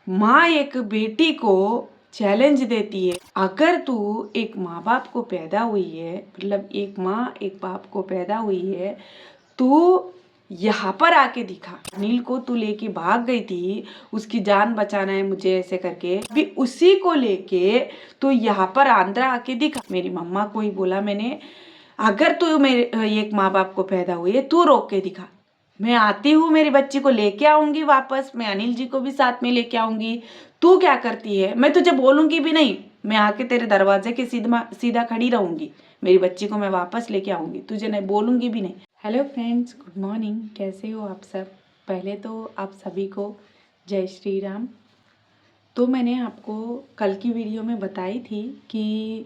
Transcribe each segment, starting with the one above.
माँ एक बेटी को चैलेंज देती है, अगर तू एक माँ बाप को पैदा हुई है, मतलब एक माँ एक बाप को पैदा हुई है, तू यहाँ पर आके दिखा। अनिल को तू लेके भाग गई थी, उसकी जान बचाना है मुझे ऐसे करके, भी उसी को लेके तू यहाँ पर आंध्रा आके दिखा। मेरी मम्मा को ही बोला मैंने, अगर तू मेरे एक माँ बाप को पैदा हुई है, तू रोक के दिखा। मैं आती हूँ, मेरी बच्ची को लेके आऊंगी वापस, मैं अनिल जी को भी साथ में लेके आऊंगी। तू क्या करती है? मैं तुझे बोलूंगी भी नहीं, मैं आके तेरे दरवाजे के सीधा सीधा खड़ी रहूंगी। मेरी बच्ची को मैं वापस लेके आऊंगी, तुझे नहीं बोलूंगी भी नहीं। हेलो फ्रेंड्स, गुड मॉर्निंग, कैसे हो आप सब? पहले तो आप सभी को जय श्री राम। तो मैंने आपको कल की वीडियो में बताई थी कि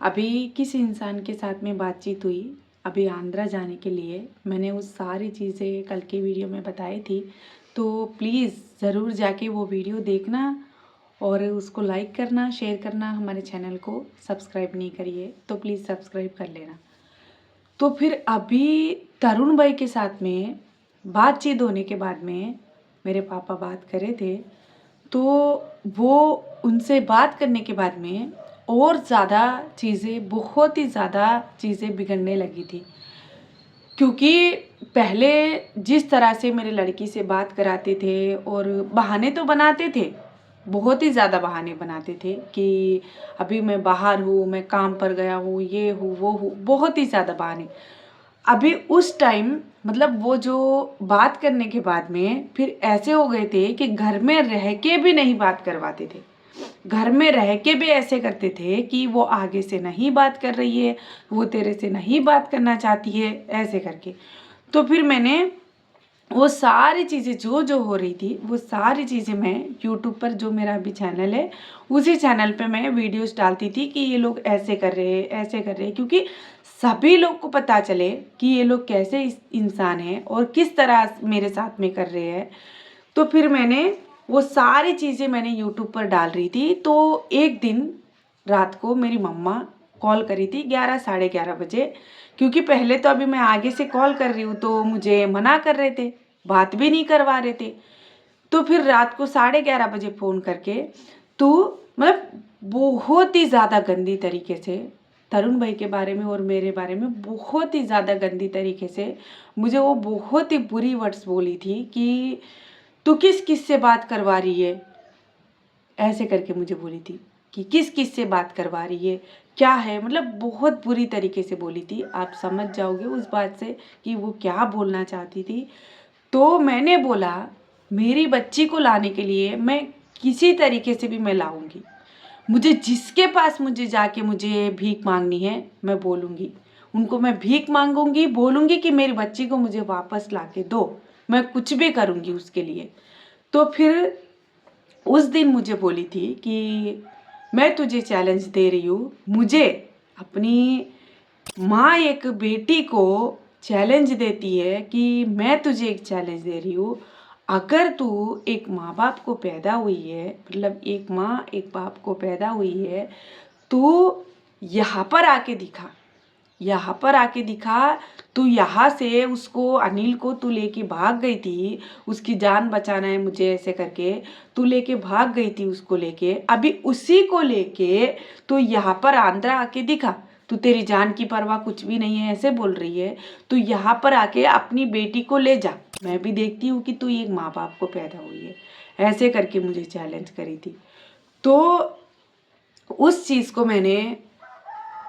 अभी किस इंसान के साथ में बातचीत हुई अभी आंध्रा जाने के लिए। मैंने उस सारी चीज़ें कल की वीडियो में बताई थी, तो प्लीज़ ज़रूर जाके वो वीडियो देखना और उसको लाइक करना, शेयर करना। हमारे चैनल को सब्सक्राइब नहीं करिए तो प्लीज़ सब्सक्राइब कर लेना। तो फिर अभी तरुण भाई के साथ में बातचीत होने के बाद में मेरे पापा बात करे थे, तो वो उनसे बात करने के बाद में और ज़्यादा चीज़ें, बहुत ही ज़्यादा चीज़ें बिगड़ने लगी थी। क्योंकि पहले जिस तरह से मेरे लड़की से बात कराते थे और बहाने तो बनाते थे, बहुत ही ज़्यादा बहाने बनाते थे कि अभी मैं बाहर हूँ, मैं काम पर गया हूँ, ये हूँ वो हूँ, बहुत ही ज़्यादा बहाने। अभी उस टाइम मतलब वो जो बात करने के बाद में फिर ऐसे हो गए थे कि घर में रह के भी नहीं बात करवाते थे। घर में रह के भी ऐसे करते थे कि वो आगे से नहीं बात कर रही है, वो तेरे से नहीं बात करना चाहती है, ऐसे करके। तो फिर मैंने वो सारी चीज़ें जो हो रही थी, वो सारी चीज़ें मैं यूट्यूब पर, जो मेरा अभी चैनल है उसी चैनल पे मैं वीडियोस डालती थी कि ये लोग ऐसे कर रहे हैं, ऐसे कर रहे हैं, क्योंकि सभी लोग को पता चले कि ये लोग कैसे इंसान हैं और किस तरह मेरे साथ में कर रहे हैं। तो फिर मैंने वो सारी चीज़ें मैंने यूट्यूब पर डाल रही थी। तो एक दिन रात को मेरी मम्मा कॉल करी थी 11 साढ़े 11 बजे, क्योंकि पहले तो अभी मैं आगे से कॉल कर रही हूँ तो मुझे मना कर रहे थे, बात भी नहीं करवा रहे थे। तो फिर रात को 11:30 बजे फ़ोन करके, तो मतलब बहुत ही ज़्यादा गंदी तरीके से तरुण भाई के बारे में और मेरे बारे में बहुत ही ज़्यादा गंदी तरीके से मुझे वो बहुत ही बुरी वर्ड्स बोली थी कि तू किस किस से बात करवा रही है, ऐसे करके मुझे बोली थी कि किस किस से बात करवा रही है, क्या है, मतलब बहुत बुरी तरीके से बोली थी। आप समझ जाओगे उस बात से कि वो क्या बोलना चाहती थी। तो मैंने बोला, मेरी बच्ची को लाने के लिए मैं किसी तरीके से भी मैं लाऊंगी, मुझे जिसके पास मुझे जाके मुझे भीख मांगनी है मैं बोलूँगी, उनको मैं भीख मांगूंगी, बोलूँगी कि मेरी बच्ची को मुझे वापस ला के दो, मैं कुछ भी करूँगी उसके लिए। तो फिर उस दिन मुझे बोली थी कि मैं तुझे चैलेंज दे रही हूँ, मुझे अपनी माँ एक बेटी को चैलेंज देती है कि मैं तुझे एक चैलेंज दे रही हूँ, अगर तू एक माँ बाप को पैदा हुई है, मतलब एक माँ एक बाप को पैदा हुई है, तू यहाँ पर आके दिखा, यहाँ पर आके दिखा। तू यहाँ से उसको, अनिल को तू लेके भाग गई थी, उसकी जान बचाना है मुझे ऐसे करके तू लेके भाग गई थी उसको लेके, अभी उसी को लेके तू यहाँ पर आंध्रा आके दिखा। तू, तेरी जान की परवाह कुछ भी नहीं है ऐसे बोल रही है, तू यहाँ पर आके अपनी बेटी को ले जा, मैं भी देखती हूँ कि तू एक माँ बाप को पैदा हुई है, ऐसे करके मुझे चैलेंज करी थी। तो उस चीज़ को मैंने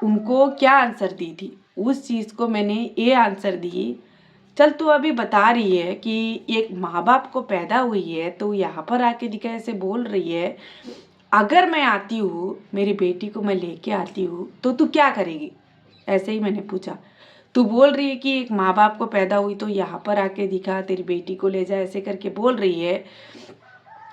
उनको क्या आंसर दी थी, उस चीज़ को मैंने ये आंसर दी, चल तू अभी बता रही है कि एक माँ बाप को पैदा हुई है तो यहाँ पर आके दिखा, ऐसे बोल रही है, अगर मैं आती हूँ, मेरी बेटी को मैं लेके आती हूँ तो तू क्या करेगी, ऐसे ही मैंने पूछा। तू बोल रही है कि एक माँ बाप को पैदा हुई तो यहाँ पर आके दिखा, तेरी बेटी को ले जा, ऐसे करके बोल रही है।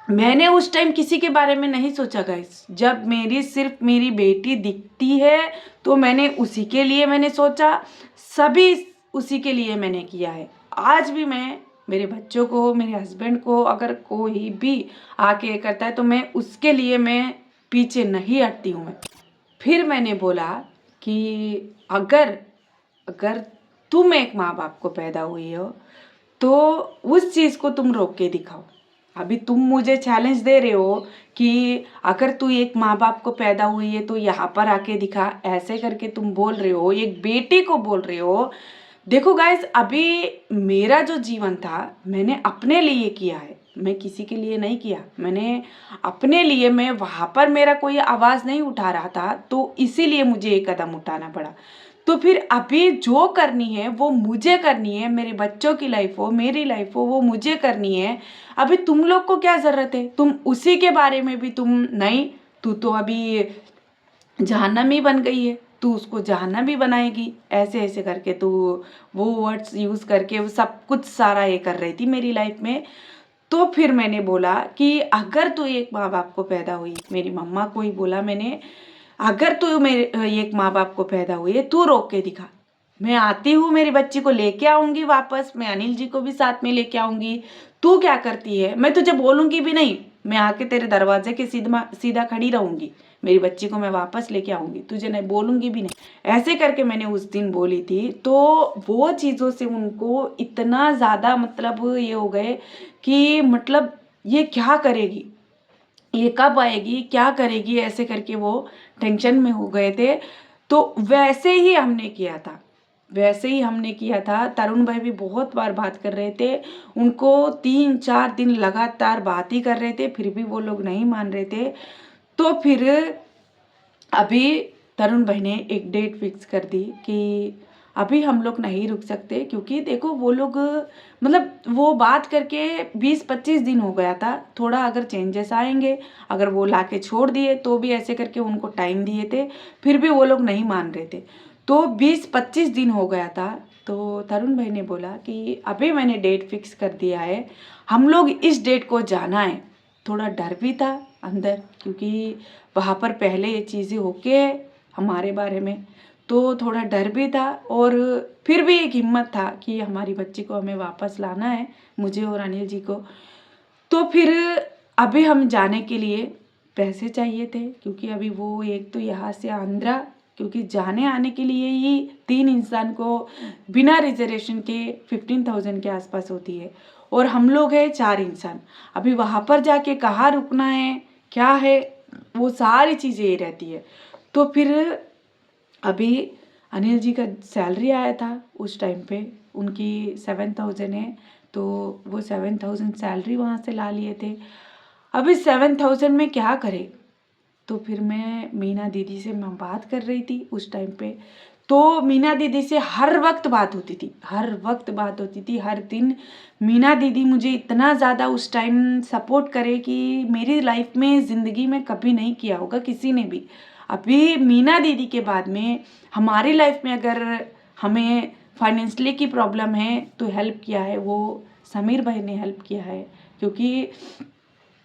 मैंने उस टाइम किसी के बारे में नहीं सोचा गाइस, जब मेरी सिर्फ मेरी बेटी दिखती है तो मैंने उसी के लिए मैंने सोचा, सभी उसी के लिए मैंने किया है। आज भी मैं मेरे बच्चों को, मेरे हस्बैंड को अगर कोई भी आके करता है तो मैं उसके लिए मैं पीछे नहीं हटती हूँ मैं। फिर मैंने बोला कि अगर अगर तुम एक माँ बाप को पैदा हुई हो तो उस चीज़ को तुम रोक के दिखाओ, अभी तुम मुझे चैलेंज दे रहे हो कि अगर तू एक माँ बाप को पैदा हुई है तो यहाँ पर आके दिखा, ऐसे करके तुम बोल रहे हो, एक बेटी को बोल रहे हो। देखो गाइस, अभी मेरा जो जीवन था मैंने अपने लिए किया है, मैं किसी के लिए नहीं किया, मैंने अपने लिए। मैं वहाँ पर मेरा कोई आवाज़ नहीं उठा रहा था, तो इसीलिए मुझे एक कदम उठाना पड़ा। तो फिर अभी जो करनी है वो मुझे करनी है, मेरे बच्चों की लाइफ हो, मेरी लाइफ हो, वो मुझे करनी है। अभी तुम लोग को क्या ज़रूरत है, तुम उसी के बारे में भी तुम नहीं, तू तो अभी जहन्नमी बन गई है, तू उसको जहन्नमी बनाएगी, ऐसे ऐसे करके तू वो वर्ड्स यूज़ करके वो सब कुछ सारा ये कर रही थी मेरी लाइफ में। तो फिर मैंने बोला कि अगर तू एक माँ बाप को पैदा हुई, मेरी मम्मा को ही बोला मैंने, अगर तू मेरे एक माँ बाप को पैदा हुई है, तू रोक के दिखा। मैं आती हूँ, मेरी बच्ची को लेके आऊंगी वापस, मैं अनिल जी को भी साथ में लेके आऊंगी। तू क्या करती है, मैं तुझे बोलूंगी भी नहीं, मैं आके तेरे दरवाजे के सीधा सीधा खड़ी रहूंगी, मेरी बच्ची को मैं वापस लेके आऊंगी, तुझे नहीं बोलूंगी भी नहीं। ऐसे करके मैंने उस दिन बोली थी। तो वो चीज़ों से उनको इतना ज़्यादा मतलब ये हो गए कि मतलब ये क्या करेगी, ये कब आएगी, क्या करेगी, ऐसे करके वो टेंशन में हो गए थे। तो वैसे ही हमने किया था, वैसे ही हमने किया था। तरुण भाई भी बहुत बार बात कर रहे थे, उनको 3-4 दिन लगातार बात ही कर रहे थे, फिर भी वो लोग नहीं मान रहे थे। तो फिर अभी तरुण भाई ने एक डेट फिक्स कर दी कि अभी हम लोग नहीं रुक सकते, क्योंकि देखो वो लोग मतलब वो बात करके 20-25 दिन हो गया था, थोड़ा अगर चेंजेस आएंगे, अगर वो लाके छोड़ दिए तो भी ऐसे करके उनको टाइम दिए थे, फिर भी वो लोग नहीं मान रहे थे। तो 20-25 दिन हो गया था। तो तरुण भाई ने बोला कि अभी मैंने डेट फिक्स कर दिया है, हम लोग इस डेट को जाना है। थोड़ा डर भी था अंदर, क्योंकि वहाँ पर पहले ये चीज़ें होके हमारे बारे में, तो थोड़ा डर भी था और फिर भी एक हिम्मत था कि हमारी बच्ची को हमें वापस लाना है, मुझे और अनिल जी को। तो फिर अभी हम जाने के लिए पैसे चाहिए थे, क्योंकि अभी वो एक तो यहाँ से आंध्रा, क्योंकि जाने आने के लिए ही 3 इंसान को बिना रिजर्वेशन के 15,000 के आसपास होती है, और हम लोग हैं 4 इंसान। अभी वहाँ पर जाके कहाँ रुकना है, क्या है, वो सारी चीज़ें ही रहती है। तो फिर अभी अनिल जी का सैलरी आया था उस टाइम पे, उनकी 7,000 है, तो वो 7,000 सैलरी वहाँ से ला लिए थे। अभी 7,000 में क्या करे। तो फिर मैं मीना दीदी से मैं बात कर रही थी उस टाइम पे, तो मीना दीदी से हर वक्त बात होती थी, हर वक्त बात होती थी, हर दिन। मीना दीदी मुझे इतना ज़्यादा उस टाइम सपोर्ट करे कि मेरी लाइफ में ज़िंदगी में कभी नहीं किया होगा किसी ने भी। अभी मीना दीदी के बाद में हमारी लाइफ में अगर हमें फाइनेंशियली की प्रॉब्लम है तो हेल्प किया है वो समीर भाई ने हेल्प किया है, क्योंकि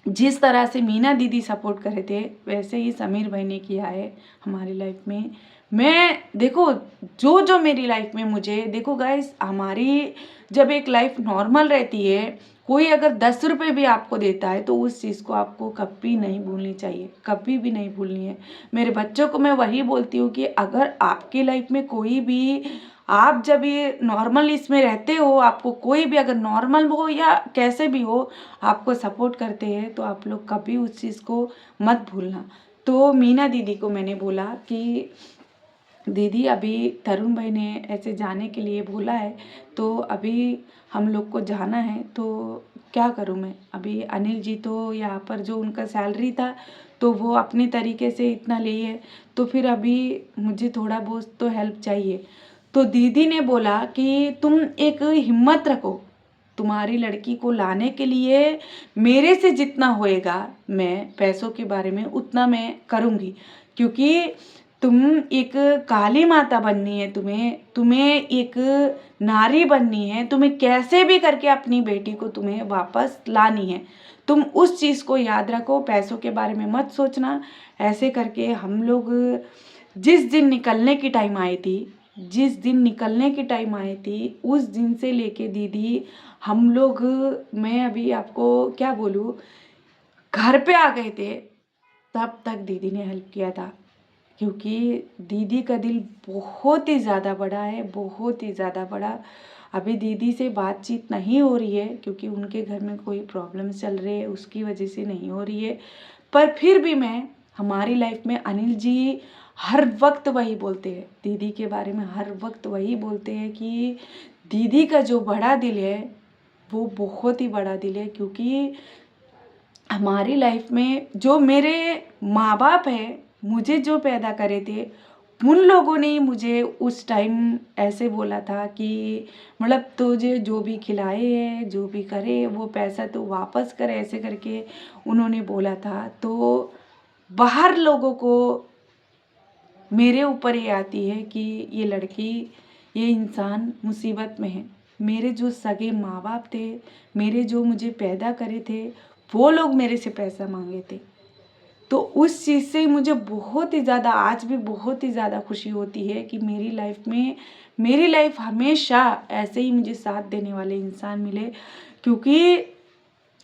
जिस तरह से मीना दीदी सपोर्ट करे थे वैसे ही समीर भाई ने किया है हमारी लाइफ में। मैं देखो, जो जो मेरी लाइफ में मुझे देखो गाइस, हमारी जब एक लाइफ नॉर्मल रहती है, कोई अगर 10 रुपये भी आपको देता है तो उस चीज़ को आपको कभी नहीं भूलनी चाहिए, कभी भी नहीं भूलनी है। मेरे बच्चों को मैं वही बोलती हूँ कि अगर आपकी लाइफ में कोई भी, आप जब ये नॉर्मल इसमें रहते हो, आपको कोई भी अगर नॉर्मल हो या कैसे भी हो आपको सपोर्ट करते हैं, तो आप लोग कभी उस चीज़ को मत भूलना। तो मीना दीदी को मैंने बोला कि दीदी अभी तरुण भाई ने ऐसे जाने के लिए बोला है, तो अभी हम लोग को जाना है, तो क्या करूँ मैं। अभी अनिल जी तो यहाँ पर जो उनका सैलरी था तो वो अपने तरीके से इतना लिए, तो फिर अभी मुझे थोड़ा बहुत तो हेल्प चाहिए। तो दीदी ने बोला कि तुम एक हिम्मत रखो, तुम्हारी लड़की को लाने के लिए मेरे से जितना होएगा, मैं पैसों के बारे में उतना मैं करूँगी, क्योंकि तुम एक काली माता बननी है, तुम्हें तुम्हें एक नारी बननी है, तुम्हें कैसे भी करके अपनी बेटी को तुम्हें वापस लानी है। तुम उस चीज़ को याद रखो, पैसों के बारे में मत सोचना। ऐसे करके हम लोग जिस दिन निकलने की टाइम आई थी, जिस दिन निकलने की टाइम आई थी उस दिन से लेके दीदी हम लोग, मैं अभी आपको क्या बोलूँ, घर पे आ गए थे तब तक दीदी ने हेल्प किया था। क्योंकि दीदी का दिल बहुत ही ज़्यादा बड़ा है, बहुत ही ज़्यादा बड़ा। अभी दीदी से बातचीत नहीं हो रही है क्योंकि उनके घर में कोई प्रॉब्लम चल रही है, उसकी वजह से नहीं हो रही है। पर फिर भी मैं हमारी लाइफ में अनिल जी हर वक्त वही बोलते हैं दीदी के बारे में, हर वक्त वही बोलते हैं कि दीदी का जो बड़ा दिल है वो बहुत ही बड़ा दिल है। क्योंकि हमारी लाइफ में जो मेरे माँ बाप है, मुझे जो पैदा करे थे, उन लोगों ने ही मुझे उस टाइम ऐसे बोला था कि मतलब तुझे जो भी खिलाए है, जो भी करे, वो पैसा तो वापस कर, ऐसे करके उन्होंने बोला था। तो बाहर लोगों को मेरे ऊपर ये आती है कि ये लड़की, ये इंसान मुसीबत में है। मेरे जो सगे माँ बाप थे, मेरे जो मुझे पैदा करे थे, वो लोग मेरे से पैसा मांगे थे। तो उस चीज़ से मुझे बहुत ही ज़्यादा, आज भी बहुत ही ज़्यादा खुशी होती है कि मेरी लाइफ में, मेरी लाइफ हमेशा ऐसे ही मुझे साथ देने वाले इंसान मिले। क्योंकि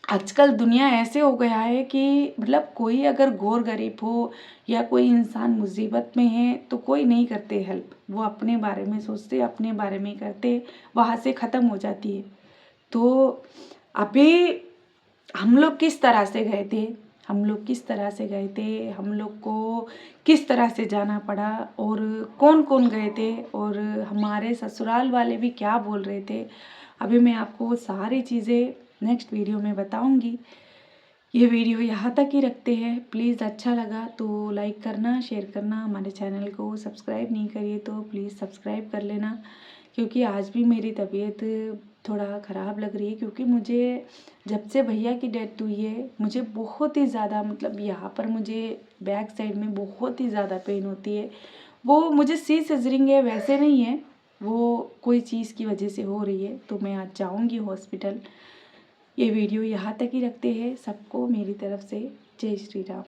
आजकल दुनिया ऐसे हो गया है कि मतलब कोई अगर गौर गरीब हो या कोई इंसान मुसीबत में है तो कोई नहीं करते हेल्प, वो अपने बारे में सोचते, अपने बारे में करते, वहाँ से ख़त्म हो जाती है। तो अभी हम लोग किस तरह से गए थे, हम लोग किस तरह से गए थे, हम लोग को किस तरह से जाना पड़ा और कौन कौन गए थे और हमारे ससुराल वाले भी क्या बोल रहे थे, अभी मैं आपको वो सारी चीज़ें नेक्स्ट वीडियो में बताऊंगी। ये वीडियो यहाँ तक ही रखते हैं। प्लीज़ अच्छा लगा तो लाइक करना, शेयर करना, हमारे चैनल को सब्सक्राइब नहीं करिए तो प्लीज़ सब्सक्राइब कर लेना। क्योंकि आज भी मेरी तबीयत थोड़ा ख़राब लग रही है, क्योंकि मुझे जब से भैया की डेथ हुई है मुझे बहुत ही ज़्यादा, मतलब यहाँ पर मुझे बैक साइड में बहुत ही ज़्यादा पेन होती है। वो मुझे सी सिजरिंग है, वैसे नहीं है, वो कोई चीज़ की वजह से हो रही है। तो मैं आज जाऊँगी हॉस्पिटल। ये वीडियो यहाँ तक ही रखते हैं। सबको मेरी तरफ से जय श्री राम।